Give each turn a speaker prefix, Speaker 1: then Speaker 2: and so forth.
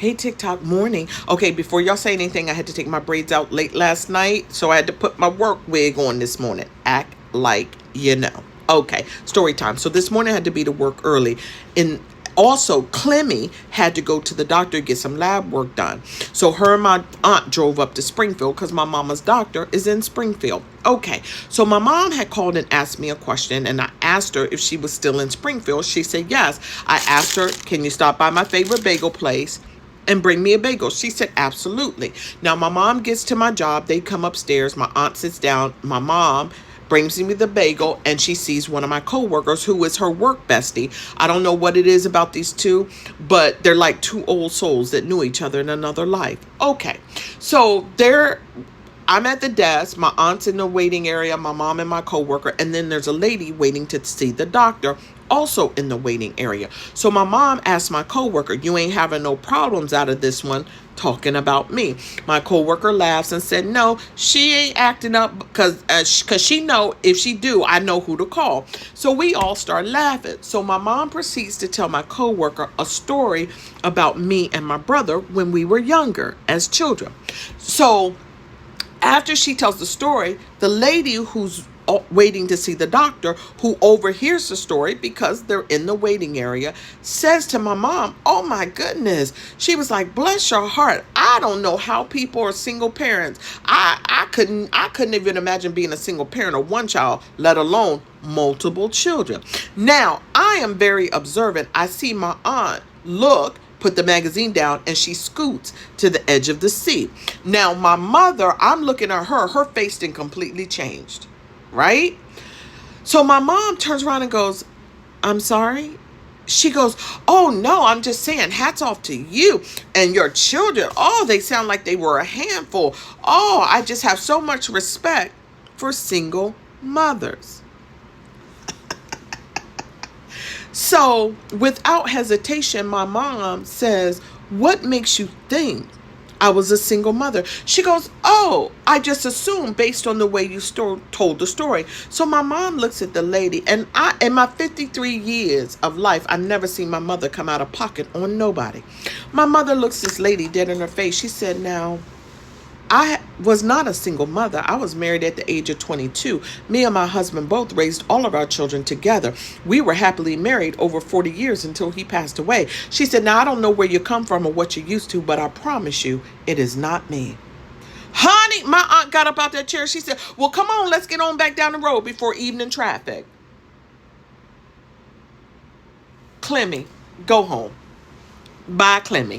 Speaker 1: Hey, TikTok morning. Okay, before y'all say anything, I had to take my braids out late last night, so I had to put my work wig on this morning. Act like you know. Okay, story time. So this morning I had to be to work early. And also, Clemmy had to go to the doctor to get some lab work done. So her and my aunt drove up to Springfield because my mama's doctor is in Springfield. Okay, so my mom had called and asked me a question, and I asked her if she was still in Springfield. She said yes. I asked her, can you stop by my favorite bagel place and bring me a bagel? She said, absolutely. Now, my mom gets to my job. They come upstairs. My aunt sits down. My mom brings me the bagel, and she sees one of my coworkers who is her work bestie. I don't know what it is about these two, but they're like two old souls that knew each other in another life. Okay, so I'm at the desk. My aunt's in the waiting area, my mom and my coworker, and then there's a lady waiting to see the doctor, also in the waiting area. So my mom asked my coworker, you ain't having no problems out of this one, talking about me. My coworker laughs and said, no, she ain't acting up because she know if she do, I know who to call. So we all start laughing. So my mom proceeds to tell my coworker a story about me and my brother when we were younger as children. So after she tells the story, the lady who's waiting to see the doctor, who overhears the story because they're in the waiting area, says to my mom, oh my goodness. She was like, bless your heart. I don't know how people are single parents. I couldn't even imagine being a single parent of one child, let alone multiple children. Now, I am very observant. I see my aunt put the magazine down, and she scoots to the edge of the seat. Now, my mother, I'm looking at her face didn't completely changed, right? So my mom turns around and goes, I'm sorry. She goes, oh no, I'm just saying, hats off to you and your children. Oh, they sound like they were a handful. Oh, I just have so much respect for single mothers. So, without hesitation, my mom says, what makes you think I was a single mother? She goes, oh, I just assumed based on the way you told the story. So my mom looks at the lady, and in my 53 years of life, I've never seen my mother come out of pocket on nobody. My mother looks this lady dead in her face. She said, now, I was not a single mother. I was married at the age of 22. Me and my husband both raised all of our children together. We were happily married over 40 years until he passed away. She said, now I don't know where you come from or what you're used to, but I promise you, it is not me. Honey, my aunt got up out that chair. She said, well, come on, let's get on back down the road before evening traffic. Clemmy, go home. Bye, Clemmy.